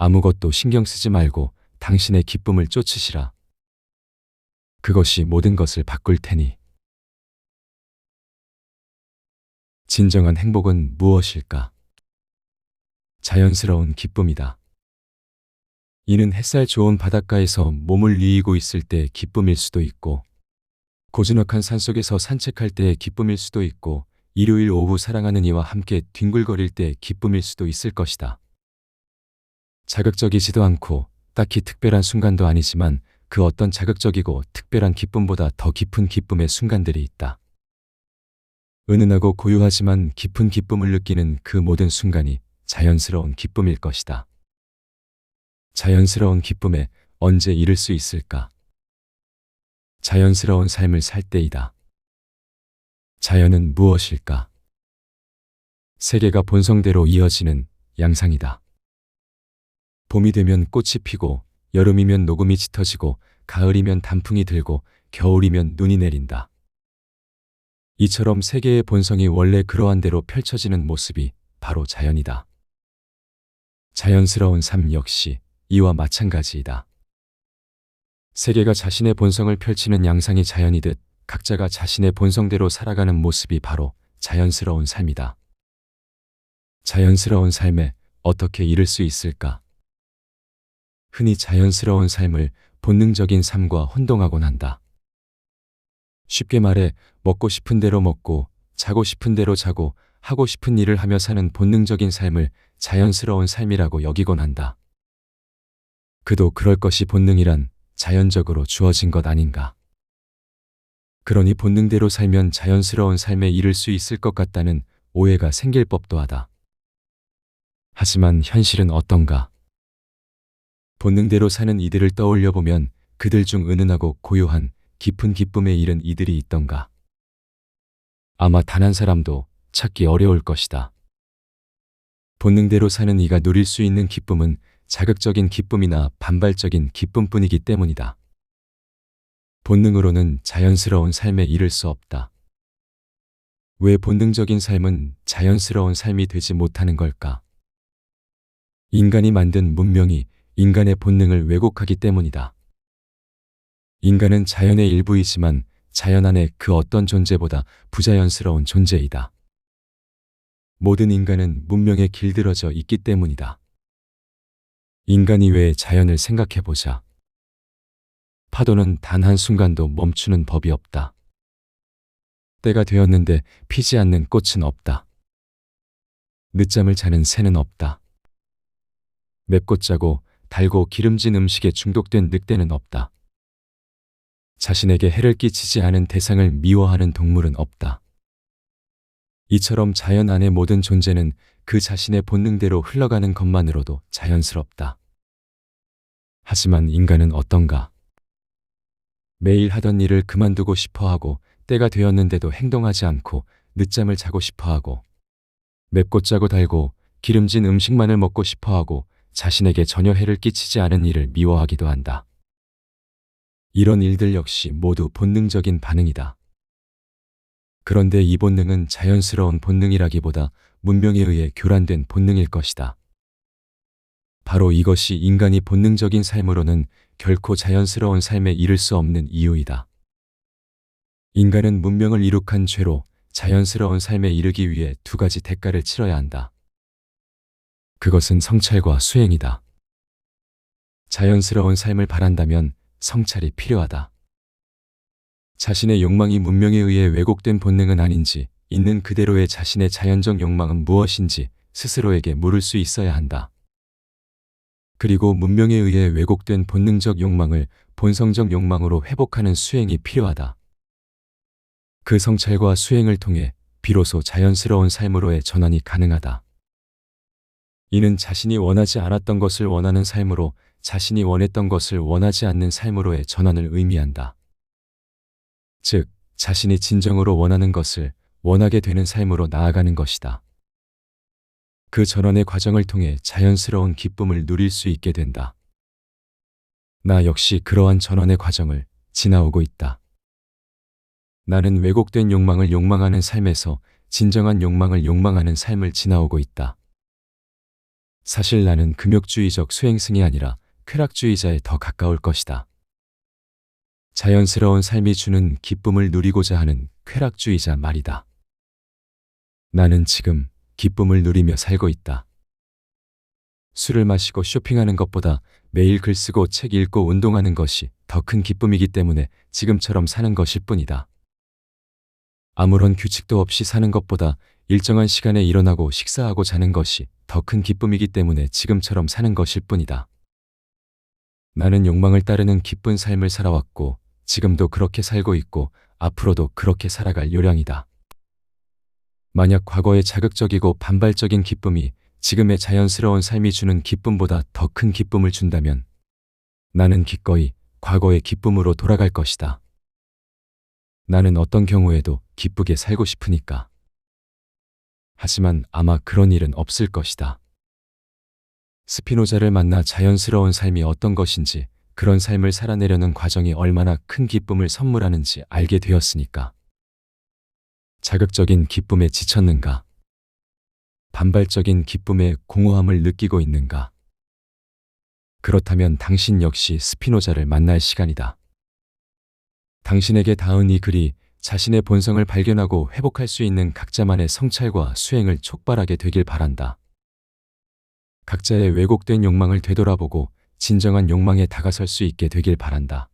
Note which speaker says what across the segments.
Speaker 1: 아무것도 신경 쓰지 말고 당신의 기쁨을 쫓으시라. 그것이 모든 것을 바꿀 테니. 진정한 행복은 무엇일까? 자연스러운 기쁨이다. 이는 햇살 좋은 바닷가에서 몸을 뉘이고 있을 때 기쁨일 수도 있고, 고즈넉한 산속에서 산책할 때의 기쁨일 수도 있고, 일요일 오후 사랑하는 이와 함께 뒹굴거릴 때 기쁨일 수도 있을 것이다. 자극적이지도 않고 딱히 특별한 순간도 아니지만 그 어떤 자극적이고 특별한 기쁨보다 더 깊은 기쁨의 순간들이 있다. 은은하고 고요하지만 깊은 기쁨을 느끼는 그 모든 순간이 자연스러운 기쁨일 것이다. 자연스러운 기쁨에 언제 이를 수 있을까? 자연스러운 삶을 살 때이다. 자연은 무엇일까? 세계가 본성대로 이어지는 양상이다. 봄이 되면 꽃이 피고, 여름이면 녹음이 짙어지고, 가을이면 단풍이 들고, 겨울이면 눈이 내린다. 이처럼 세계의 본성이 원래 그러한 대로 펼쳐지는 모습이 바로 자연이다. 자연스러운 삶 역시 이와 마찬가지이다. 세계가 자신의 본성을 펼치는 양상이 자연이듯 각자가 자신의 본성대로 살아가는 모습이 바로 자연스러운 삶이다. 자연스러운 삶에 어떻게 이를 수 있을까? 흔히 자연스러운 삶을 본능적인 삶과 혼동하곤 한다. 쉽게 말해 먹고 싶은 대로 먹고 자고 싶은 대로 자고 하고 싶은 일을 하며 사는 본능적인 삶을 자연스러운 삶이라고 여기곤 한다. 그도 그럴 것이 본능이란 자연적으로 주어진 것 아닌가. 그러니 본능대로 살면 자연스러운 삶에 이를 수 있을 것 같다는 오해가 생길 법도 하다. 하지만 현실은 어떤가? 본능대로 사는 이들을 떠올려 보면 그들 중 은은하고 고요한 깊은 기쁨에 이른 이들이 있던가? 아마 단 한 사람도 찾기 어려울 것이다. 본능대로 사는 이가 누릴 수 있는 기쁨은 자극적인 기쁨이나 반발적인 기쁨뿐이기 때문이다. 본능으로는 자연스러운 삶에 이를 수 없다. 왜 본능적인 삶은 자연스러운 삶이 되지 못하는 걸까? 인간이 만든 문명이 인간의 본능을 왜곡하기 때문이다. 인간은 자연의 일부이지만 자연 안의 그 어떤 존재보다 부자연스러운 존재이다. 모든 인간은 문명에 길들여져 있기 때문이다. 인간 이외의 자연을 생각해보자. 파도는 단 한순간도 멈추는 법이 없다. 때가 되었는데 피지 않는 꽃은 없다. 늦잠을 자는 새는 없다. 맵고 짜고 달고 기름진 음식에 중독된 늑대는 없다. 자신에게 해를 끼치지 않은 대상을 미워하는 동물은 없다. 이처럼 자연 안의 모든 존재는 그 자신의 본능대로 흘러가는 것만으로도 자연스럽다. 하지만 인간은 어떤가? 매일 하던 일을 그만두고 싶어하고 때가 되었는데도 행동하지 않고 늦잠을 자고 싶어하고 맵고 짜고 달고 기름진 음식만을 먹고 싶어하고 자신에게 전혀 해를 끼치지 않은 일을 미워하기도 한다. 이런 일들 역시 모두 본능적인 반응이다. 그런데 이 본능은 자연스러운 본능이라기보다 문명에 의해 교란된 본능일 것이다. 바로 이것이 인간이 본능적인 삶으로는 결코 자연스러운 삶에 이를 수 없는 이유이다. 인간은 문명을 이룩한 죄로 자연스러운 삶에 이르기 위해 두 가지 대가를 치러야 한다. 그것은 성찰과 수행이다. 자연스러운 삶을 바란다면 성찰이 필요하다. 자신의 욕망이 문명에 의해 왜곡된 본능은 아닌지, 있는 그대로의 자신의 자연적 욕망은 무엇인지 스스로에게 물을 수 있어야 한다. 그리고 문명에 의해 왜곡된 본능적 욕망을 본성적 욕망으로 회복하는 수행이 필요하다. 그 성찰과 수행을 통해 비로소 자연스러운 삶으로의 전환이 가능하다. 이는 자신이 원하지 않았던 것을 원하는 삶으로, 자신이 원했던 것을 원하지 않는 삶으로의 전환을 의미한다. 즉, 자신이 진정으로 원하는 것을 원하게 되는 삶으로 나아가는 것이다. 그 전환의 과정을 통해 자연스러운 기쁨을 누릴 수 있게 된다. 나 역시 그러한 전환의 과정을 지나오고 있다. 나는 왜곡된 욕망을 욕망하는 삶에서 진정한 욕망을 욕망하는 삶을 지나오고 있다. 사실 나는 금욕주의적 수행승이 아니라 쾌락주의자에 더 가까울 것이다. 자연스러운 삶이 주는 기쁨을 누리고자 하는 쾌락주의자 말이다. 나는 지금 기쁨을 누리며 살고 있다. 술을 마시고 쇼핑하는 것보다 매일 글 쓰고 책 읽고 운동하는 것이 더 큰 기쁨이기 때문에 지금처럼 사는 것일 뿐이다. 아무런 규칙도 없이 사는 것보다 일정한 시간에 일어나고 식사하고 자는 것이 더 큰 기쁨이기 때문에 지금처럼 사는 것일 뿐이다. 나는 욕망을 따르는 기쁜 삶을 살아왔고 지금도 그렇게 살고 있고 앞으로도 그렇게 살아갈 요량이다. 만약 과거의 자극적이고 반발적인 기쁨이 지금의 자연스러운 삶이 주는 기쁨보다 더 큰 기쁨을 준다면 나는 기꺼이 과거의 기쁨으로 돌아갈 것이다. 나는 어떤 경우에도 기쁘게 살고 싶으니까. 하지만 아마 그런 일은 없을 것이다. 스피노자를 만나 자연스러운 삶이 어떤 것인지, 그런 삶을 살아내려는 과정이 얼마나 큰 기쁨을 선물하는지 알게 되었으니까. 자극적인 기쁨에 지쳤는가? 반발적인 기쁨의 공허함을 느끼고 있는가? 그렇다면 당신 역시 스피노자를 만날 시간이다. 당신에게 닿은 이 글이 자신의 본성을 발견하고 회복할 수 있는 각자만의 성찰과 수행을 촉발하게 되길 바란다. 각자의 왜곡된 욕망을 되돌아보고 진정한 욕망에 다가설 수 있게 되길 바란다.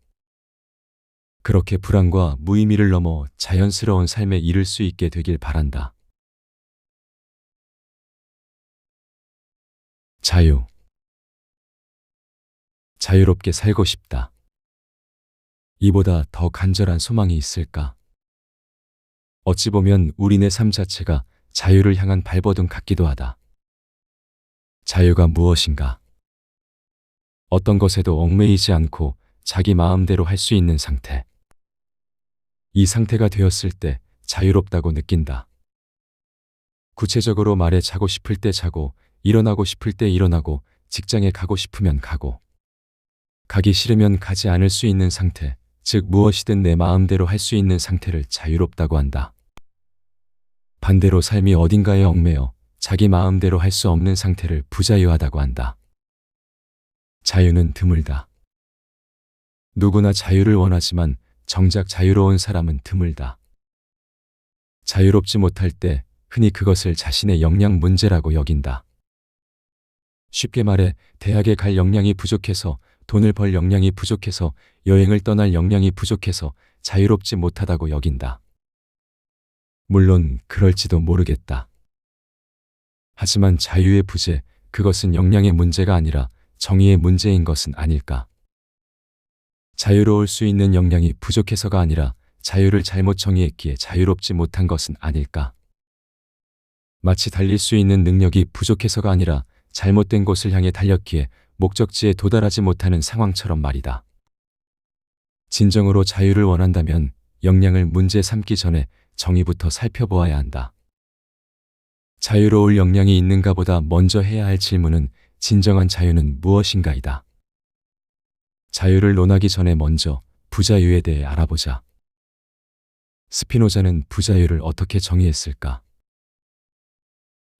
Speaker 1: 그렇게 불안과 무의미를 넘어 자연스러운 삶에 이를 수 있게 되길 바란다. 자유. 자유롭게 살고 싶다. 이보다 더 간절한 소망이 있을까? 어찌 보면 우리네 삶 자체가 자유를 향한 발버둥 같기도 하다. 자유가 무엇인가? 어떤 것에도 얽매이지 않고 자기 마음대로 할 수 있는 상태. 이 상태가 되었을 때 자유롭다고 느낀다. 구체적으로 말해 자고 싶을 때 자고, 일어나고 싶을 때 일어나고, 직장에 가고 싶으면 가고, 가기 싫으면 가지 않을 수 있는 상태, 즉 무엇이든 내 마음대로 할 수 있는 상태를 자유롭다고 한다. 반대로 삶이 어딘가에 얽매여 자기 마음대로 할 수 없는 상태를 부자유하다고 한다. 자유는 드물다. 누구나 자유를 원하지만 정작 자유로운 사람은 드물다. 자유롭지 못할 때 흔히 그것을 자신의 역량 문제라고 여긴다. 쉽게 말해 대학에 갈 역량이 부족해서, 돈을 벌 역량이 부족해서, 여행을 떠날 역량이 부족해서 자유롭지 못하다고 여긴다. 물론 그럴지도 모르겠다. 하지만 자유의 부재, 그것은 역량의 문제가 아니라 정의의 문제인 것은 아닐까? 자유로울 수 있는 역량이 부족해서가 아니라 자유를 잘못 정의했기에 자유롭지 못한 것은 아닐까? 마치 달릴 수 있는 능력이 부족해서가 아니라 잘못된 곳을 향해 달렸기에 목적지에 도달하지 못하는 상황처럼 말이다. 진정으로 자유를 원한다면 역량을 문제 삼기 전에 정의부터 살펴보아야 한다. 자유로울 역량이 있는가 보다 먼저 해야 할 질문은 진정한 자유는 무엇인가이다. 자유를 논하기 전에 먼저 부자유에 대해 알아보자. 스피노자는 부자유를 어떻게 정의했을까?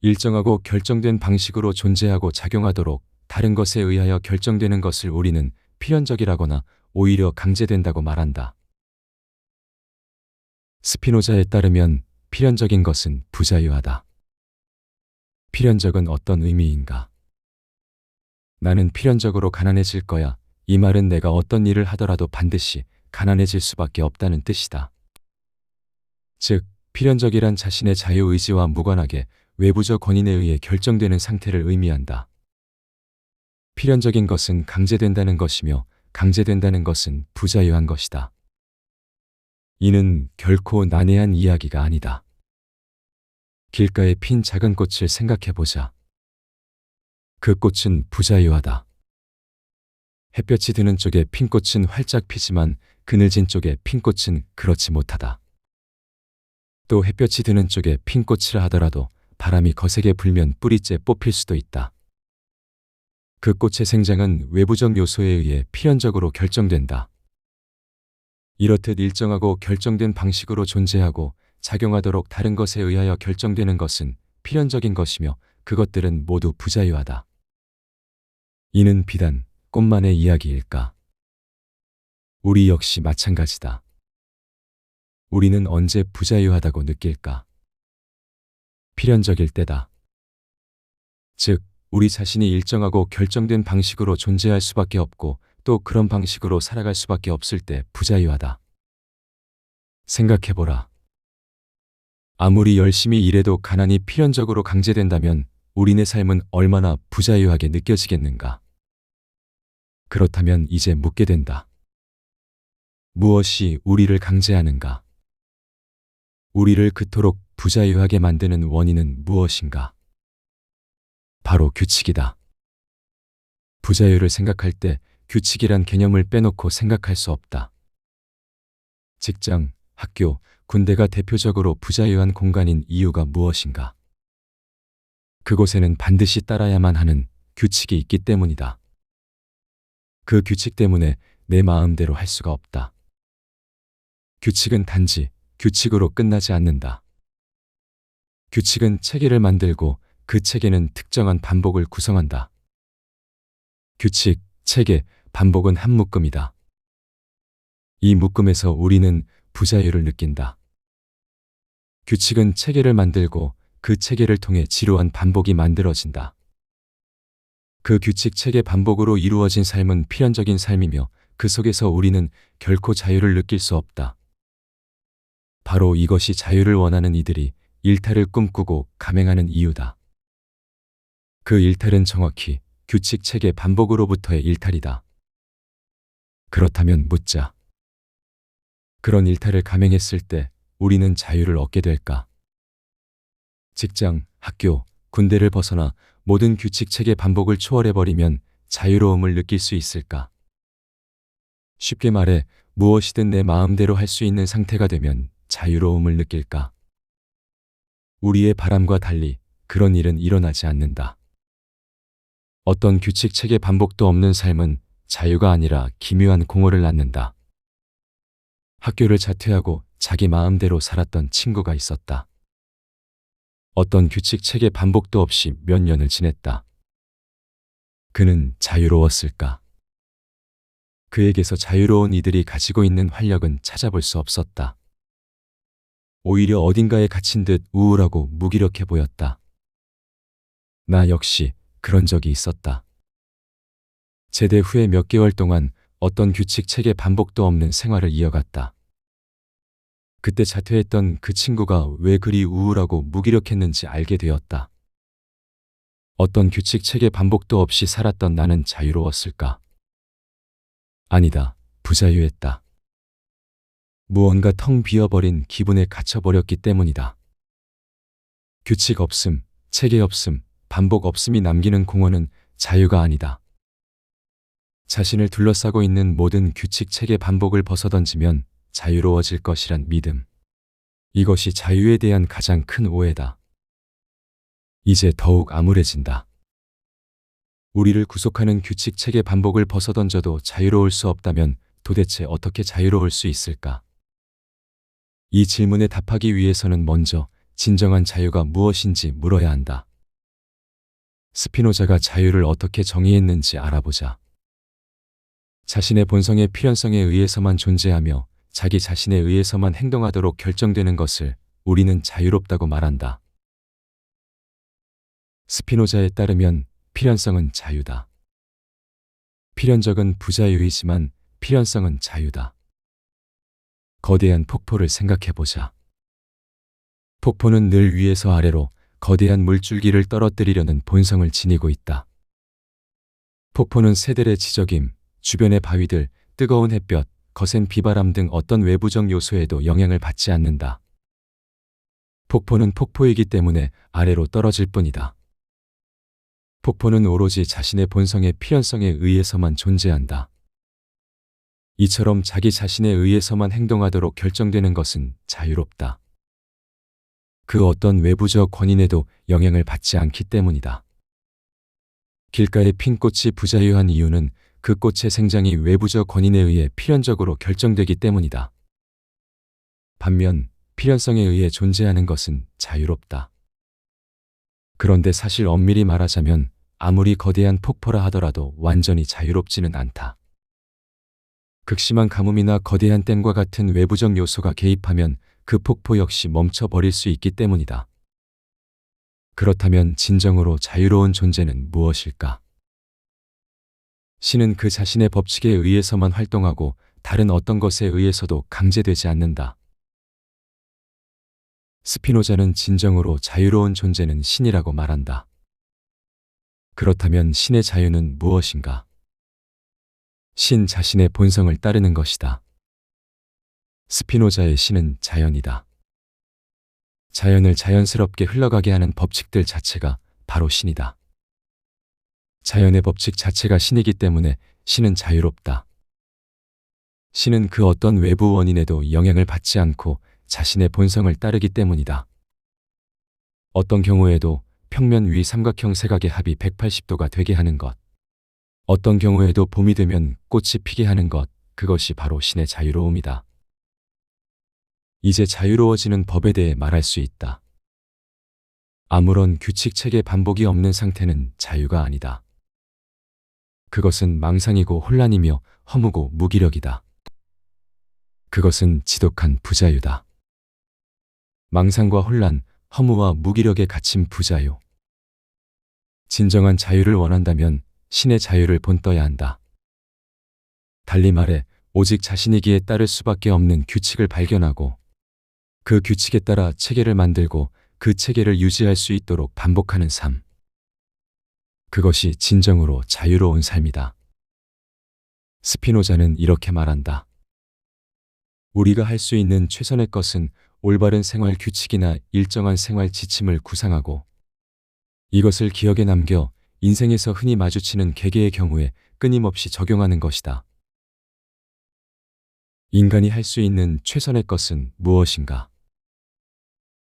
Speaker 1: 일정하고 결정된 방식으로 존재하고 작용하도록 다른 것에 의하여 결정되는 것을 우리는 필연적이라거나 오히려 강제된다고 말한다. 스피노자에 따르면 필연적인 것은 부자유하다. 필연적은 어떤 의미인가? 나는 필연적으로 가난해질 거야. 이 말은 내가 어떤 일을 하더라도 반드시 가난해질 수밖에 없다는 뜻이다. 즉, 필연적이란 자신의 자유의지와 무관하게 외부적 권인에 의해 결정되는 상태를 의미한다. 필연적인 것은 강제된다는 것이며 강제된다는 것은 부자유한 것이다. 이는 결코 난해한 이야기가 아니다. 길가에 핀 작은 꽃을 생각해보자. 그 꽃은 부자유하다. 햇볕이 드는 쪽에 핀 꽃은 활짝 피지만 그늘진 쪽에 핀 꽃은 그렇지 못하다. 또 햇볕이 드는 쪽에 핀 꽃이라 하더라도 바람이 거세게 불면 뿌리째 뽑힐 수도 있다. 그 꽃의 생장은 외부적 요소에 의해 필연적으로 결정된다. 이렇듯 일정하고 결정된 방식으로 존재하고 작용하도록 다른 것에 의하여 결정되는 것은 필연적인 것이며 그것들은 모두 부자유하다. 이는 비단 꽃만의 이야기일까? 우리 역시 마찬가지다. 우리는 언제 부자유하다고 느낄까? 필연적일 때다. 즉, 우리 자신이 일정하고 결정된 방식으로 존재할 수밖에 없고 또 그런 방식으로 살아갈 수밖에 없을 때 부자유하다. 생각해보라. 아무리 열심히 일해도 가난이 필연적으로 강제된다면 우리네 삶은 얼마나 부자유하게 느껴지겠는가? 그렇다면 이제 묻게 된다. 무엇이 우리를 강제하는가? 우리를 그토록 부자유하게 만드는 원인은 무엇인가? 바로 규칙이다. 부자유를 생각할 때 규칙이란 개념을 빼놓고 생각할 수 없다. 직장, 학교, 군대가 대표적으로 부자유한 공간인 이유가 무엇인가? 그곳에는 반드시 따라야만 하는 규칙이 있기 때문이다. 그 규칙 때문에 내 마음대로 할 수가 없다. 규칙은 단지 규칙으로 끝나지 않는다. 규칙은 체계를 만들고 그 체계는 특정한 반복을 구성한다. 규칙, 체계, 반복은 한 묶음이다. 이 묶음에서 우리는 부자유를 느낀다. 규칙은 체계를 만들고 그 체계를 통해 지루한 반복이 만들어진다. 그 규칙, 체계, 반복으로 이루어진 삶은 필연적인 삶이며 그 속에서 우리는 결코 자유를 느낄 수 없다. 바로 이것이 자유를 원하는 이들이 일탈을 꿈꾸고 감행하는 이유다. 그 일탈은 정확히 규칙, 체계, 반복으로부터의 일탈이다. 그렇다면 묻자. 그런 일탈을 감행했을 때 우리는 자유를 얻게 될까? 직장, 학교, 군대를 벗어나 모든 규칙, 체계, 반복을 초월해버리면 자유로움을 느낄 수 있을까? 쉽게 말해 무엇이든 내 마음대로 할 수 있는 상태가 되면 자유로움을 느낄까? 우리의 바람과 달리 그런 일은 일어나지 않는다. 어떤 규칙, 체계, 반복도 없는 삶은 자유가 아니라 기묘한 공허를 낳는다. 학교를 자퇴하고 자기 마음대로 살았던 친구가 있었다. 어떤 규칙, 체계, 반복도 없이 몇 년을 지냈다. 그는 자유로웠을까? 그에게서 자유로운 이들이 가지고 있는 활력은 찾아볼 수 없었다. 오히려 어딘가에 갇힌 듯 우울하고 무기력해 보였다. 나 역시 그런 적이 있었다. 제대 후에 몇 개월 동안 어떤 규칙, 체계, 반복도 없는 생활을 이어갔다. 그때 자퇴했던 그 친구가 왜 그리 우울하고 무기력했는지 알게 되었다. 어떤 규칙, 체계, 반복도 없이 살았던 나는 자유로웠을까? 아니다. 부자유했다. 무언가 텅 비어버린 기분에 갇혀버렸기 때문이다. 규칙 없음, 체계 없음, 반복 없음이 남기는 공허는 자유가 아니다. 자신을 둘러싸고 있는 모든 규칙, 체계, 반복을 벗어던지면 자유로워질 것이란 믿음. 이것이 자유에 대한 가장 큰 오해다. 이제 더욱 암울해진다. 우리를 구속하는 규칙, 체계, 반복을 벗어던져도 자유로울 수 없다면 도대체 어떻게 자유로울 수 있을까? 이 질문에 답하기 위해서는 먼저 진정한 자유가 무엇인지 물어야 한다. 스피노자가 자유를 어떻게 정의했는지 알아보자. 자신의 본성의 필연성에 의해서만 존재하며 자기 자신에 의해서만 행동하도록 결정되는 것을 우리는 자유롭다고 말한다. 스피노자에 따르면 필연성은 자유다. 필연적은 부자유이지만 필연성은 자유다. 거대한 폭포를 생각해보자. 폭포는 늘 위에서 아래로 거대한 물줄기를 떨어뜨리려는 본성을 지니고 있다. 폭포는 새들의 지저김, 주변의 바위들, 뜨거운 햇볕, 거센 비바람 등 어떤 외부적 요소에도 영향을 받지 않는다. 폭포는 폭포이기 때문에 아래로 떨어질 뿐이다. 폭포는 오로지 자신의 본성의 필연성에 의해서만 존재한다. 이처럼 자기 자신에 의해서만 행동하도록 결정되는 것은 자유롭다. 그 어떤 외부적 권인에도 영향을 받지 않기 때문이다. 길가에 핀 꽃이 부자유한 이유는 그 꽃의 생장이 외부적 권인에 의해 필연적으로 결정되기 때문이다. 반면 필연성에 의해 존재하는 것은 자유롭다. 그런데 사실 엄밀히 말하자면 아무리 거대한 폭포라 하더라도 완전히 자유롭지는 않다. 극심한 가뭄이나 거대한 댐과 같은 외부적 요소가 개입하면 그 폭포 역시 멈춰버릴 수 있기 때문이다. 그렇다면 진정으로 자유로운 존재는 무엇일까? 신은 그 자신의 법칙에 의해서만 활동하고 다른 어떤 것에 의해서도 강제되지 않는다. 스피노자는 진정으로 자유로운 존재는 신이라고 말한다. 그렇다면 신의 자유는 무엇인가? 신 자신의 본성을 따르는 것이다. 스피노자의 신은 자연이다. 자연을 자연스럽게 흘러가게 하는 법칙들 자체가 바로 신이다. 자연의 법칙 자체가 신이기 때문에 신은 자유롭다. 신은 그 어떤 외부 원인에도 영향을 받지 않고 자신의 본성을 따르기 때문이다. 어떤 경우에도 평면 위 삼각형 세각의 합이 180도가 되게 하는 것, 어떤 경우에도 봄이 되면 꽃이 피게 하는 것, 그것이 바로 신의 자유로움이다. 이제 자유로워지는 법에 대해 말할 수 있다. 아무런 규칙 체계 반복이 없는 상태는 자유가 아니다. 그것은 망상이고 혼란이며 허무고 무기력이다. 그것은 지독한 부자유다. 망상과 혼란, 허무와 무기력에 갇힌 부자유. 진정한 자유를 원한다면 신의 자유를 본떠야 한다. 달리 말해 오직 자신이기에 따를 수밖에 없는 규칙을 발견하고 그 규칙에 따라 체계를 만들고 그 체계를 유지할 수 있도록 반복하는 삶. 그것이 진정으로 자유로운 삶이다. 스피노자는 이렇게 말한다. 우리가 할 수 있는 최선의 것은 올바른 생활 규칙이나 일정한 생활 지침을 구상하고 이것을 기억에 남겨 인생에서 흔히 마주치는 계계의 경우에 끊임없이 적용하는 것이다. 인간이 할 수 있는 최선의 것은 무엇인가?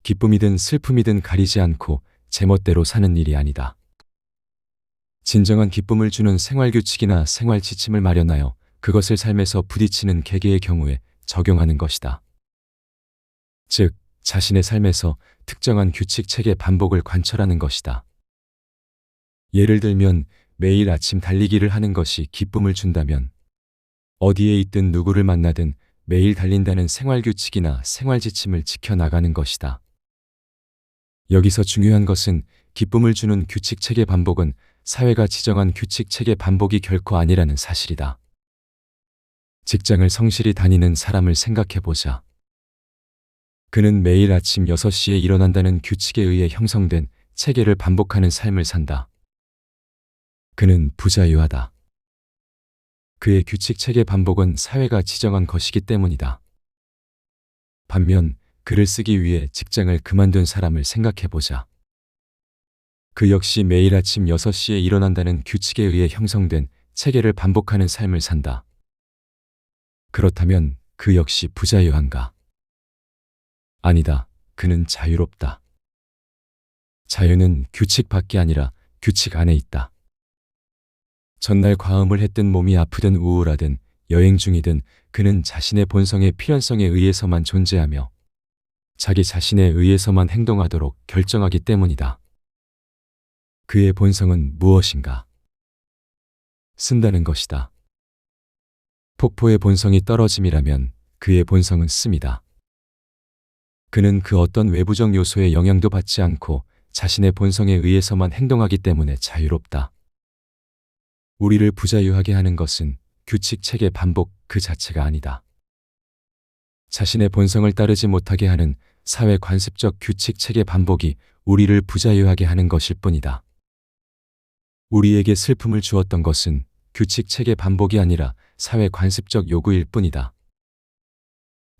Speaker 1: 기쁨이든 슬픔이든 가리지 않고 제멋대로 사는 일이 아니다. 진정한 기쁨을 주는 생활 규칙이나 생활 지침을 마련하여 그것을 삶에서 부딪히는 계계의 경우에 적용하는 것이다. 즉, 자신의 삶에서 특정한 규칙 체계 반복을 관철하는 것이다. 예를 들면 매일 아침 달리기를 하는 것이 기쁨을 준다면 어디에 있든 누구를 만나든 매일 달린다는 생활 규칙이나 생활 지침을 지켜나가는 것이다. 여기서 중요한 것은 기쁨을 주는 규칙 체계 반복은 사회가 지정한 규칙 체계 반복이 결코 아니라는 사실이다. 직장을 성실히 다니는 사람을 생각해보자. 그는 매일 아침 6시에 일어난다는 규칙에 의해 형성된 체계를 반복하는 삶을 산다. 그는 부자유하다. 그의 규칙 체계 반복은 사회가 지정한 것이기 때문이다. 반면 글을 쓰기 위해 직장을 그만둔 사람을 생각해보자. 그 역시 매일 아침 6시에 일어난다는 규칙에 의해 형성된 체계를 반복하는 삶을 산다. 그렇다면 그 역시 부자유한가? 아니다. 그는 자유롭다. 자유는 규칙 밖이 아니라 규칙 안에 있다. 전날 과음을 했든 몸이 아프든 우울하든 여행 중이든 그는 자신의 본성의 필연성에 의해서만 존재하며 자기 자신에 의해서만 행동하도록 결정하기 때문이다. 그의 본성은 무엇인가? 쓴다는 것이다. 폭포의 본성이 떨어짐이라면 그의 본성은 씀이다. 그는 그 어떤 외부적 요소의 영향도 받지 않고 자신의 본성에 의해서만 행동하기 때문에 자유롭다. 우리를 부자유하게 하는 것은 규칙 체계 반복 그 자체가 아니다. 자신의 본성을 따르지 못하게 하는 사회 관습적 규칙 체계 반복이 우리를 부자유하게 하는 것일 뿐이다. 우리에게 슬픔을 주었던 것은 규칙 체계 반복이 아니라 사회 관습적 요구일 뿐이다.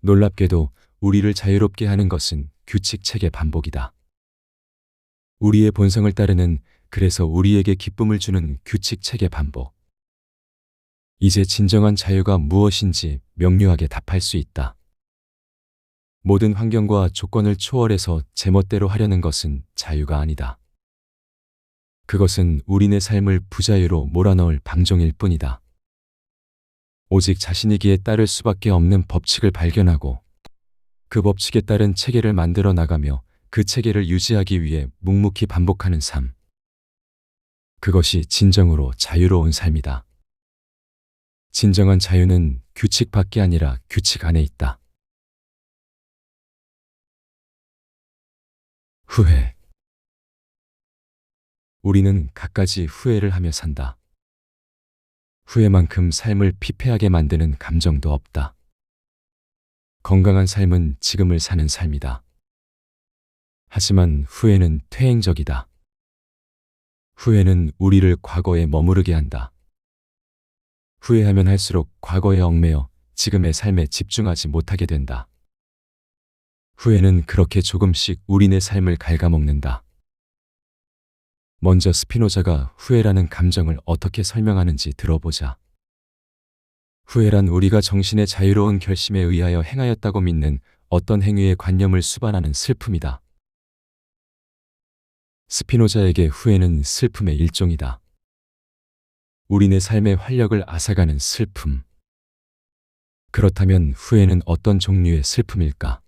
Speaker 1: 놀랍게도 우리를 자유롭게 하는 것은 규칙 체계 반복이다. 우리의 본성을 따르는 그래서 우리에게 기쁨을 주는 규칙 체계 반복. 이제 진정한 자유가 무엇인지 명료하게 답할 수 있다. 모든 환경과 조건을 초월해서 제멋대로 하려는 것은 자유가 아니다. 그것은 우리네 삶을 부자유로 몰아넣을 방종일 뿐이다. 오직 자신이기에 따를 수밖에 없는 법칙을 발견하고 그 법칙에 따른 체계를 만들어 나가며 그 체계를 유지하기 위해 묵묵히 반복하는 삶. 그것이 진정으로 자유로운 삶이다. 진정한 자유는 규칙 밖이 아니라 규칙 안에 있다. 후회. 우리는 갖가지 후회를 하며 산다. 후회만큼 삶을 피폐하게 만드는 감정도 없다. 건강한 삶은 지금을 사는 삶이다. 하지만 후회는 퇴행적이다. 후회는 우리를 과거에 머무르게 한다. 후회하면 할수록 과거에 얽매여 지금의 삶에 집중하지 못하게 된다. 후회는 그렇게 조금씩 우리네 삶을 갉아먹는다. 먼저 스피노자가 후회라는 감정을 어떻게 설명하는지 들어보자. 후회란 우리가 정신의 자유로운 결심에 의하여 행하였다고 믿는 어떤 행위의 관념을 수반하는 슬픔이다. 스피노자에게 후회는 슬픔의 일종이다. 우리네 삶의 활력을 앗아가는 슬픔. 그렇다면 후회는 어떤 종류의 슬픔일까?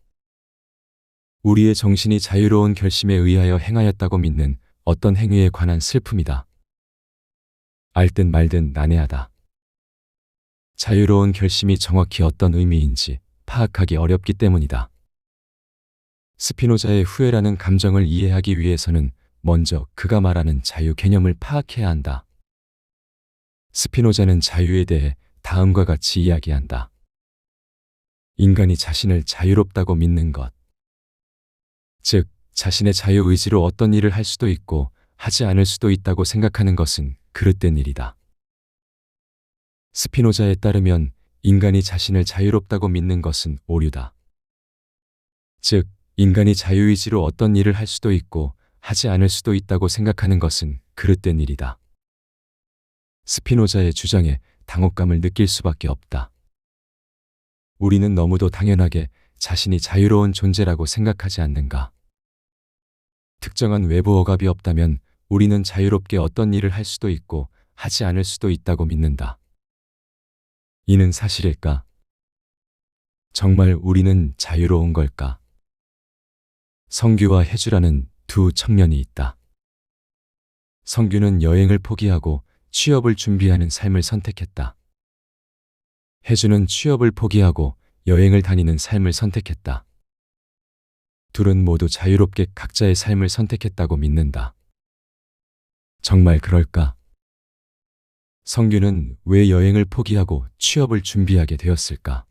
Speaker 1: 우리의 정신이 자유로운 결심에 의하여 행하였다고 믿는 어떤 행위에 관한 슬픔이다. 알듯 말듯 난해하다. 자유로운 결심이 정확히 어떤 의미인지 파악하기 어렵기 때문이다. 스피노자의 후회라는 감정을 이해하기 위해서는 먼저 그가 말하는 자유 개념을 파악해야 한다. 스피노자는 자유에 대해 다음과 같이 이야기한다. 인간이 자신을 자유롭다고 믿는 것. 즉, 자신의 자유의지로 어떤 일을 할 수도 있고 하지 않을 수도 있다고 생각하는 것은 그릇된 일이다. 스피노자에 따르면 인간이 자신을 자유롭다고 믿는 것은 오류다. 즉, 인간이 자유의지로 어떤 일을 할 수도 있고 하지 않을 수도 있다고 생각하는 것은 그릇된 일이다. 스피노자의 주장에 당혹감을 느낄 수밖에 없다. 우리는 너무도 당연하게 자신이 자유로운 존재라고 생각하지 않는가? 특정한 외부 억압이 없다면 우리는 자유롭게 어떤 일을 할 수도 있고 하지 않을 수도 있다고 믿는다. 이는 사실일까? 정말 우리는 자유로운 걸까? 성규와 해주라는 두 청년이 있다. 성규는 여행을 포기하고 취업을 준비하는 삶을 선택했다. 해주는 취업을 포기하고 여행을 다니는 삶을 선택했다. 둘은 모두 자유롭게 각자의 삶을 선택했다고 믿는다. 정말 그럴까? 성규는 왜 여행을 포기하고 취업을 준비하게 되었을까?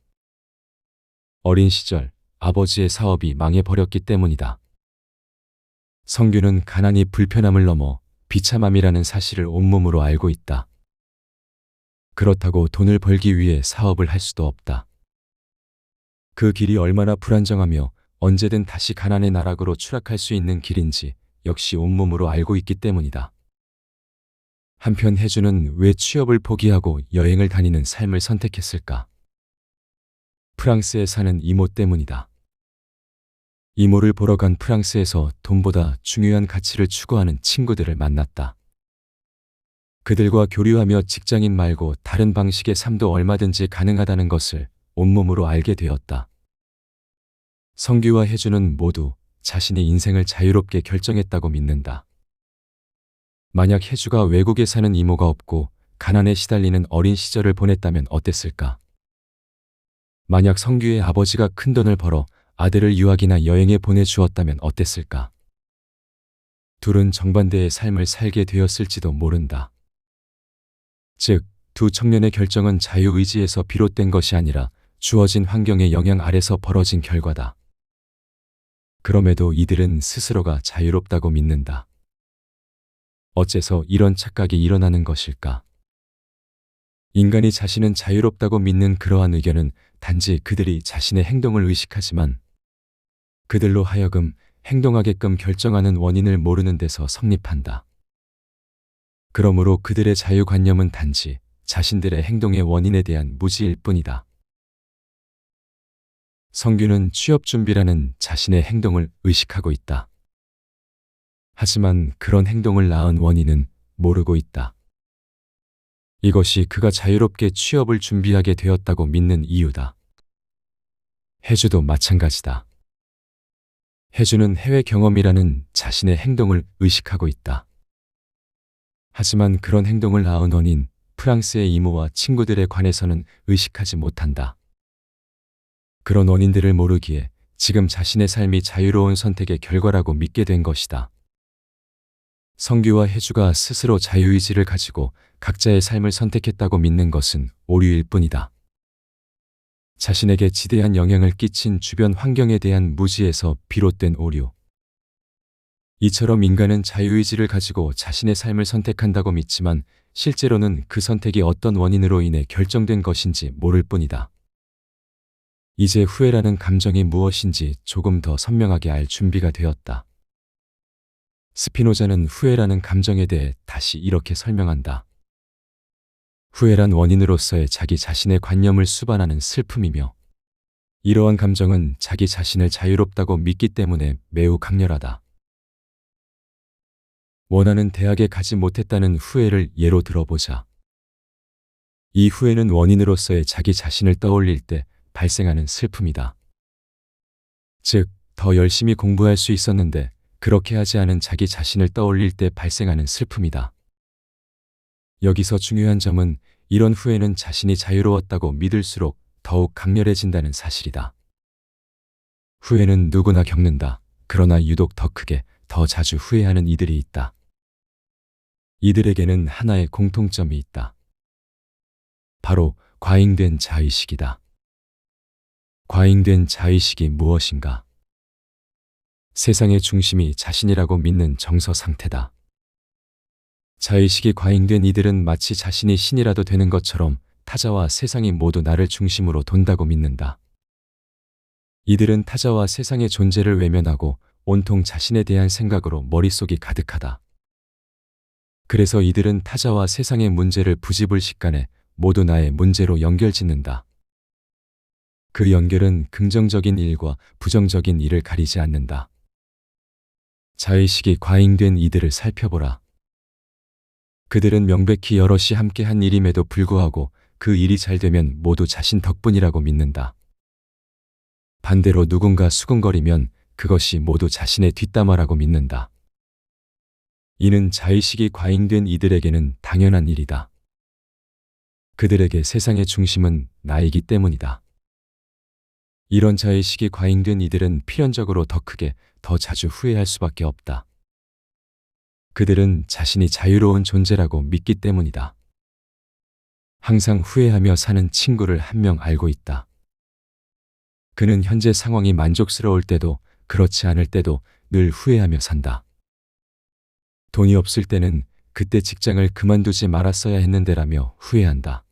Speaker 1: 어린 시절 아버지의 사업이 망해버렸기 때문이다. 성규는 가난이 불편함을 넘어 비참함이라는 사실을 온몸으로 알고 있다. 그렇다고 돈을 벌기 위해 사업을 할 수도 없다. 그 길이 얼마나 불안정하며 언제든 다시 가난의 나락으로 추락할 수 있는 길인지 역시 온몸으로 알고 있기 때문이다. 한편 해주는 왜 취업을 포기하고 여행을 다니는 삶을 선택했을까? 프랑스에 사는 이모 때문이다. 이모를 보러 간 프랑스에서 돈보다 중요한 가치를 추구하는 친구들을 만났다. 그들과 교류하며 직장인 말고 다른 방식의 삶도 얼마든지 가능하다는 것을 온몸으로 알게 되었다. 성규와 해주는 모두 자신의 인생을 자유롭게 결정했다고 믿는다. 만약 해주가 외국에 사는 이모가 없고 가난에 시달리는 어린 시절을 보냈다면 어땠을까? 만약 성규의 아버지가 큰 돈을 벌어 아들을 유학이나 여행에 보내주었다면 어땠을까? 둘은 정반대의 삶을 살게 되었을지도 모른다. 즉, 두 청년의 결정은 자유의지에서 비롯된 것이 아니라 주어진 환경의 영향 아래서 벌어진 결과다. 그럼에도 이들은 스스로가 자유롭다고 믿는다. 어째서 이런 착각이 일어나는 것일까? 인간이 자신은 자유롭다고 믿는 그러한 의견은 단지 그들이 자신의 행동을 의식하지만 그들로 하여금 행동하게끔 결정하는 원인을 모르는 데서 성립한다. 그러므로 그들의 자유관념은 단지 자신들의 행동의 원인에 대한 무지일 뿐이다. 성규는 취업 준비라는 자신의 행동을 의식하고 있다. 하지만 그런 행동을 낳은 원인은 모르고 있다. 이것이 그가 자유롭게 취업을 준비하게 되었다고 믿는 이유다. 해주도 마찬가지다. 해주는 해외 경험이라는 자신의 행동을 의식하고 있다. 하지만 그런 행동을 낳은 원인, 프랑스의 이모와 친구들에 관해서는 의식하지 못한다. 그런 원인들을 모르기에 지금 자신의 삶이 자유로운 선택의 결과라고 믿게 된 것이다. 성규와 혜주가 스스로 자유의지를 가지고 각자의 삶을 선택했다고 믿는 것은 오류일 뿐이다. 자신에게 지대한 영향을 끼친 주변 환경에 대한 무지에서 비롯된 오류. 이처럼 인간은 자유의지를 가지고 자신의 삶을 선택한다고 믿지만 실제로는 그 선택이 어떤 원인으로 인해 결정된 것인지 모를 뿐이다. 이제 후회라는 감정이 무엇인지 조금 더 선명하게 알 준비가 되었다. 스피노자는 후회라는 감정에 대해 다시 이렇게 설명한다. 후회란 원인으로서의 자기 자신의 관념을 수반하는 슬픔이며 이러한 감정은 자기 자신을 자유롭다고 믿기 때문에 매우 강렬하다. 원하는 대학에 가지 못했다는 후회를 예로 들어보자. 이 후회는 원인으로서의 자기 자신을 떠올릴 때 발생하는 슬픔이다. 즉, 더 열심히 공부할 수 있었는데 그렇게 하지 않은 자기 자신을 떠올릴 때 발생하는 슬픔이다. 여기서 중요한 점은 이런 후회는 자신이 자유로웠다고 믿을수록 더욱 강렬해진다는 사실이다. 후회는 누구나 겪는다. 그러나 유독 더 크게, 더 자주 후회하는 이들이 있다. 이들에게는 하나의 공통점이 있다. 바로 과잉된 자의식이다. 과잉된 자의식이 무엇인가? 세상의 중심이 자신이라고 믿는 정서 상태다. 자의식이 과잉된 이들은 마치 자신이 신이라도 되는 것처럼 타자와 세상이 모두 나를 중심으로 돈다고 믿는다. 이들은 타자와 세상의 존재를 외면하고 온통 자신에 대한 생각으로 머릿속이 가득하다. 그래서 이들은 타자와 세상의 문제를 부지불식간에 모두 나의 문제로 연결짓는다. 그 연결은 긍정적인 일과 부정적인 일을 가리지 않는다. 자의식이 과잉된 이들을 살펴보라. 그들은 명백히 여럿이 함께 한 일임에도 불구하고 그 일이 잘 되면 모두 자신 덕분이라고 믿는다. 반대로 누군가 수근거리면 그것이 모두 자신의 뒷담화라고 믿는다. 이는 자의식이 과잉된 이들에게는 당연한 일이다. 그들에게 세상의 중심은 나이기 때문이다. 이런 자의식이 과잉된 이들은 필연적으로 더 크게, 더 자주 후회할 수밖에 없다. 그들은 자신이 자유로운 존재라고 믿기 때문이다. 항상 후회하며 사는 친구를 한 명 알고 있다. 그는 현재 상황이 만족스러울 때도 그렇지 않을 때도 늘 후회하며 산다. 돈이 없을 때는 그때 직장을 그만두지 말았어야 했는데라며 후회한다.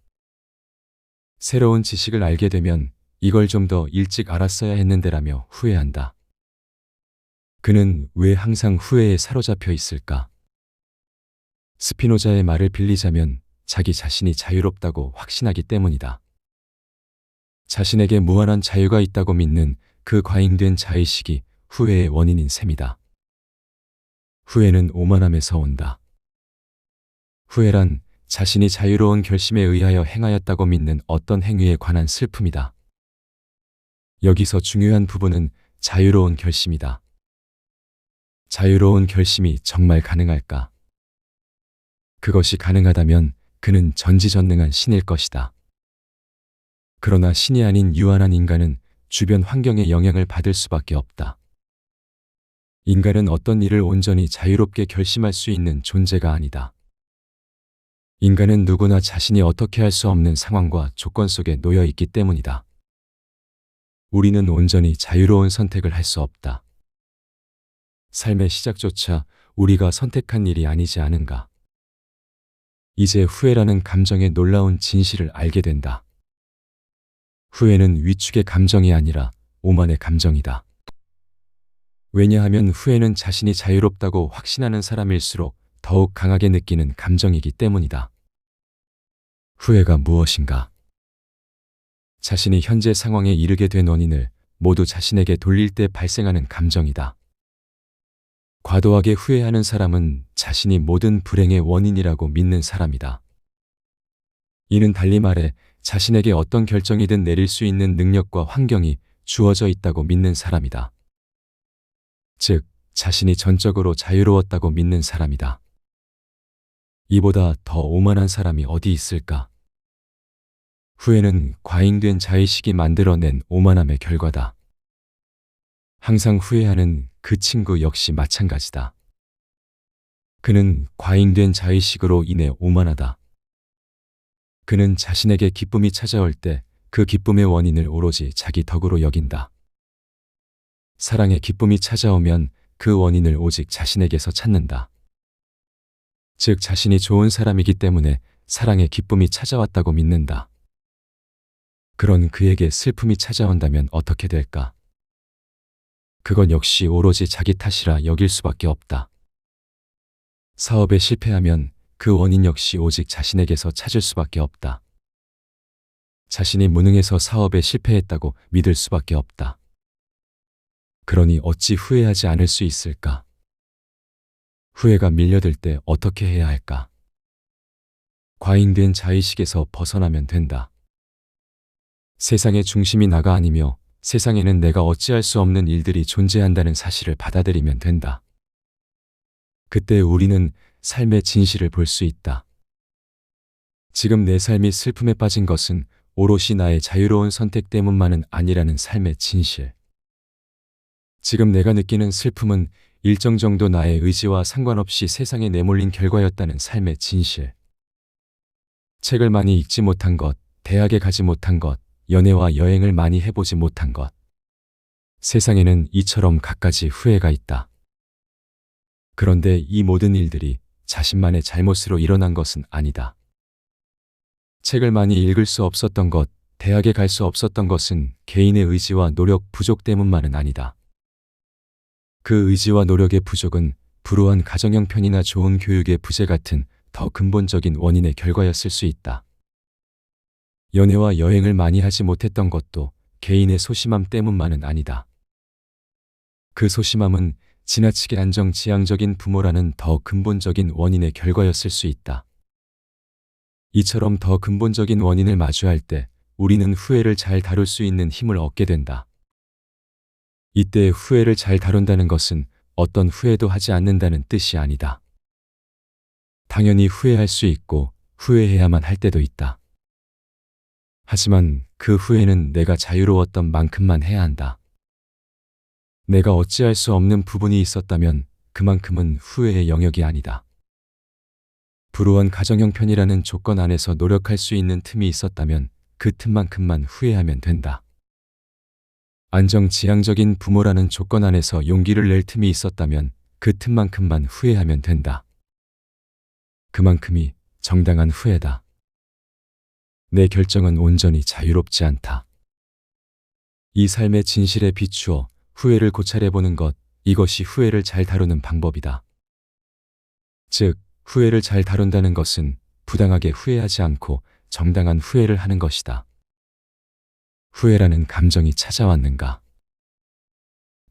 Speaker 1: 새로운 지식을 알게 되면 이걸 좀 더 일찍 알았어야 했는데라며 후회한다. 그는 왜 항상 후회에 사로잡혀 있을까? 스피노자의 말을 빌리자면 자기 자신이 자유롭다고 확신하기 때문이다. 자신에게 무한한 자유가 있다고 믿는 그 과잉된 자의식이 후회의 원인인 셈이다. 후회는 오만함에서 온다. 후회란 자신이 자유로운 결심에 의하여 행하였다고 믿는 어떤 행위에 관한 슬픔이다. 여기서 중요한 부분은 자유로운 결심이다. 자유로운 결심이 정말 가능할까? 그것이 가능하다면 그는 전지전능한 신일 것이다. 그러나 신이 아닌 유한한 인간은 주변 환경의 영향을 받을 수밖에 없다. 인간은 어떤 일을 온전히 자유롭게 결심할 수 있는 존재가 아니다. 인간은 누구나 자신이 어떻게 할 수 없는 상황과 조건 속에 놓여 있기 때문이다. 우리는 온전히 자유로운 선택을 할 수 없다. 삶의 시작조차 우리가 선택한 일이 아니지 않은가. 이제 후회라는 감정의 놀라운 진실을 알게 된다. 후회는 위축의 감정이 아니라 오만의 감정이다. 왜냐하면 후회는 자신이 자유롭다고 확신하는 사람일수록 더욱 강하게 느끼는 감정이기 때문이다. 후회가 무엇인가? 자신이 현재 상황에 이르게 된 원인을 모두 자신에게 돌릴 때 발생하는 감정이다. 과도하게 후회하는 사람은 자신이 모든 불행의 원인이라고 믿는 사람이다. 이는 달리 말해 자신에게 어떤 결정이든 내릴 수 있는 능력과 환경이 주어져 있다고 믿는 사람이다. 즉, 자신이 전적으로 자유로웠다고 믿는 사람이다. 이보다 더 오만한 사람이 어디 있을까? 후회는 과잉된 자의식이 만들어낸 오만함의 결과다. 항상 후회하는 그 친구 역시 마찬가지다. 그는 과잉된 자의식으로 인해 오만하다. 그는 자신에게 기쁨이 찾아올 때 그 기쁨의 원인을 오로지 자기 덕으로 여긴다. 사랑에 기쁨이 찾아오면 그 원인을 오직 자신에게서 찾는다. 즉 자신이 좋은 사람이기 때문에 사랑에 기쁨이 찾아왔다고 믿는다. 그런 그에게 슬픔이 찾아온다면 어떻게 될까? 그건 역시 오로지 자기 탓이라 여길 수밖에 없다. 사업에 실패하면 그 원인 역시 오직 자신에게서 찾을 수밖에 없다. 자신이 무능해서 사업에 실패했다고 믿을 수밖에 없다. 그러니 어찌 후회하지 않을 수 있을까? 후회가 밀려들 때 어떻게 해야 할까? 과잉된 자의식에서 벗어나면 된다. 세상의 중심이 나가 아니며 세상에는 내가 어찌할 수 없는 일들이 존재한다는 사실을 받아들이면 된다. 그때 우리는 삶의 진실을 볼 수 있다. 지금 내 삶이 슬픔에 빠진 것은 오롯이 나의 자유로운 선택 때문만은 아니라는 삶의 진실. 지금 내가 느끼는 슬픔은 일정 정도 나의 의지와 상관없이 세상에 내몰린 결과였다는 삶의 진실. 책을 많이 읽지 못한 것, 대학에 가지 못한 것, 연애와 여행을 많이 해보지 못한 것. 세상에는 이처럼 갖가지 후회가 있다. 그런데 이 모든 일들이 자신만의 잘못으로 일어난 것은 아니다. 책을 많이 읽을 수 없었던 것, 대학에 갈 수 없었던 것은 개인의 의지와 노력 부족 때문만은 아니다. 그 의지와 노력의 부족은 불우한 가정 형편이나 좋은 교육의 부재 같은 더 근본적인 원인의 결과였을 수 있다. 연애와 여행을 많이 하지 못했던 것도 개인의 소심함 때문만은 아니다. 그 소심함은 지나치게 안정지향적인 부모라는 더 근본적인 원인의 결과였을 수 있다. 이처럼 더 근본적인 원인을 마주할 때 우리는 후회를 잘 다룰 수 있는 힘을 얻게 된다. 이때 후회를 잘 다룬다는 것은 어떤 후회도 하지 않는다는 뜻이 아니다. 당연히 후회할 수 있고 후회해야만 할 때도 있다. 하지만 그 후회는 내가 자유로웠던 만큼만 해야 한다. 내가 어찌할 수 없는 부분이 있었다면 그만큼은 후회의 영역이 아니다. 불우한 가정 형편이라는 조건 안에서 노력할 수 있는 틈이 있었다면 그 틈만큼만 후회하면 된다. 안정지향적인 부모라는 조건 안에서 용기를 낼 틈이 있었다면 그 틈만큼만 후회하면 된다. 그만큼이 정당한 후회다. 내 결정은 온전히 자유롭지 않다. 이 삶의 진실에 비추어 후회를 고찰해보는 것, 이것이 후회를 잘 다루는 방법이다. 즉, 후회를 잘 다룬다는 것은 부당하게 후회하지 않고 정당한 후회를 하는 것이다. 후회라는 감정이 찾아왔는가?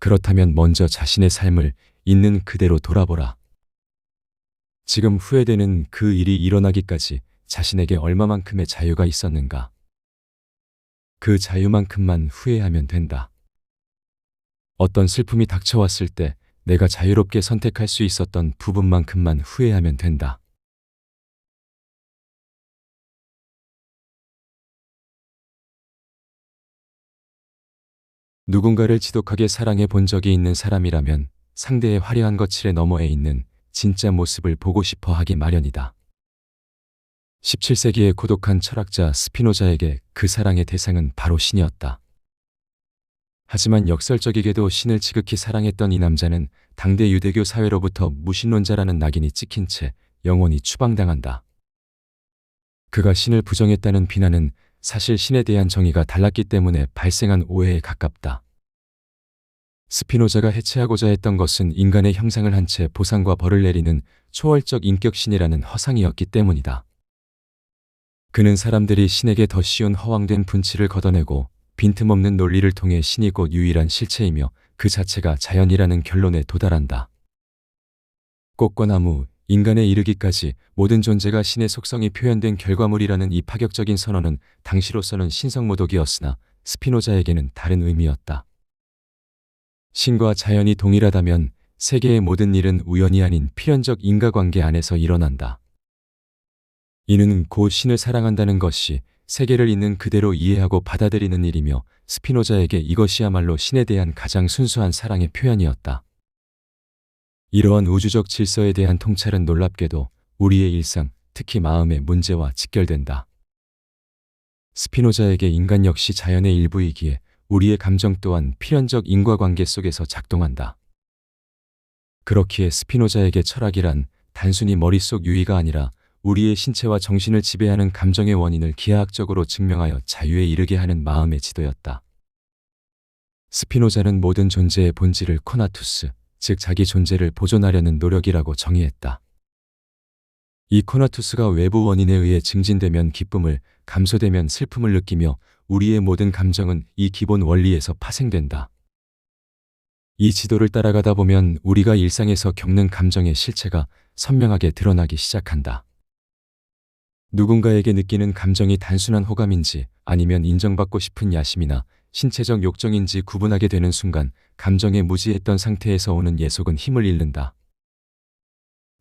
Speaker 1: 그렇다면 먼저 자신의 삶을 있는 그대로 돌아보라. 지금 후회되는 그 일이 일어나기까지 자신에게 얼마만큼의 자유가 있었는가? 그 자유만큼만 후회하면 된다. 어떤 슬픔이 닥쳐왔을 때 내가 자유롭게 선택할 수 있었던 부분만큼만 후회하면 된다. 누군가를 지독하게 사랑해 본 적이 있는 사람이라면 상대의 화려한 거칠의 너머에 있는 진짜 모습을 보고 싶어 하기 마련이다. 17세기의 고독한 철학자 스피노자에게 그 사랑의 대상은 바로 신이었다. 하지만 역설적이게도 신을 지극히 사랑했던 이 남자는 당대 유대교 사회로부터 무신론자라는 낙인이 찍힌 채 영원히 추방당한다. 그가 신을 부정했다는 비난은 사실 신에 대한 정의가 달랐기 때문에 발생한 오해에 가깝다. 스피노자가 해체하고자 했던 것은 인간의 형상을 한 채 보상과 벌을 내리는 초월적 인격신이라는 허상이었기 때문이다. 그는 사람들이 신에게 더 쉬운 허황된 분치를 걷어내고 빈틈없는 논리를 통해 신이 곧 유일한 실체이며 그 자체가 자연이라는 결론에 도달한다. 꽃과 나무, 인간에 이르기까지 모든 존재가 신의 속성이 표현된 결과물이라는 이 파격적인 선언은 당시로서는 신성모독이었으나 스피노자에게는 다른 의미였다. 신과 자연이 동일하다면 세계의 모든 일은 우연이 아닌 필연적 인과관계 안에서 일어난다. 이는 곧 신을 사랑한다는 것이 세계를 있는 그대로 이해하고 받아들이는 일이며 스피노자에게 이것이야말로 신에 대한 가장 순수한 사랑의 표현이었다. 이러한 우주적 질서에 대한 통찰은 놀랍게도 우리의 일상, 특히 마음의 문제와 직결된다. 스피노자에게 인간 역시 자연의 일부이기에 우리의 감정 또한 필연적 인과관계 속에서 작동한다. 그렇기에 스피노자에게 철학이란 단순히 머릿속 유의가 아니라 우리의 신체와 정신을 지배하는 감정의 원인을 기하학적으로 증명하여 자유에 이르게 하는 마음의 지도였다. 스피노자는 모든 존재의 본질을 코나투스, 즉 자기 존재를 보존하려는 노력이라고 정의했다. 이 코나투스가 외부 원인에 의해 증진되면 기쁨을, 감소되면 슬픔을 느끼며 우리의 모든 감정은 이 기본 원리에서 파생된다. 이 지도를 따라가다 보면 우리가 일상에서 겪는 감정의 실체가 선명하게 드러나기 시작한다. 누군가에게 느끼는 감정이 단순한 호감인지 아니면 인정받고 싶은 야심이나 신체적 욕정인지 구분하게 되는 순간 감정에 무지했던 상태에서 오는 예속은 힘을 잃는다.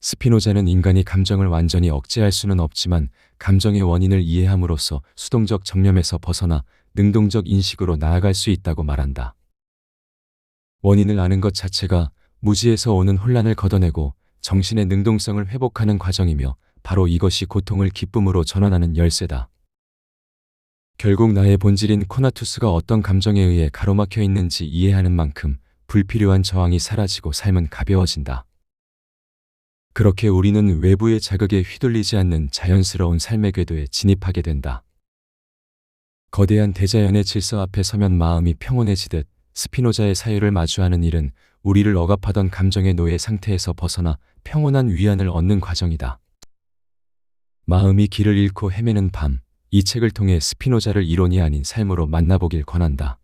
Speaker 1: 스피노자는 인간이 감정을 완전히 억제할 수는 없지만 감정의 원인을 이해함으로써 수동적 정념에서 벗어나 능동적 인식으로 나아갈 수 있다고 말한다. 원인을 아는 것 자체가 무지에서 오는 혼란을 걷어내고 정신의 능동성을 회복하는 과정이며 바로 이것이 고통을 기쁨으로 전환하는 열쇠다. 결국 나의 본질인 코나투스가 어떤 감정에 의해 가로막혀 있는지 이해하는 만큼 불필요한 저항이 사라지고 삶은 가벼워진다. 그렇게 우리는 외부의 자극에 휘둘리지 않는 자연스러운 삶의 궤도에 진입하게 된다. 거대한 대자연의 질서 앞에 서면 마음이 평온해지듯 스피노자의 사유를 마주하는 일은 우리를 억압하던 감정의 노예 상태에서 벗어나 평온한 위안을 얻는 과정이다. 마음이 길을 잃고 헤매는 밤, 이 책을 통해 스피노자를 이론이 아닌 삶으로 만나보길 권한다.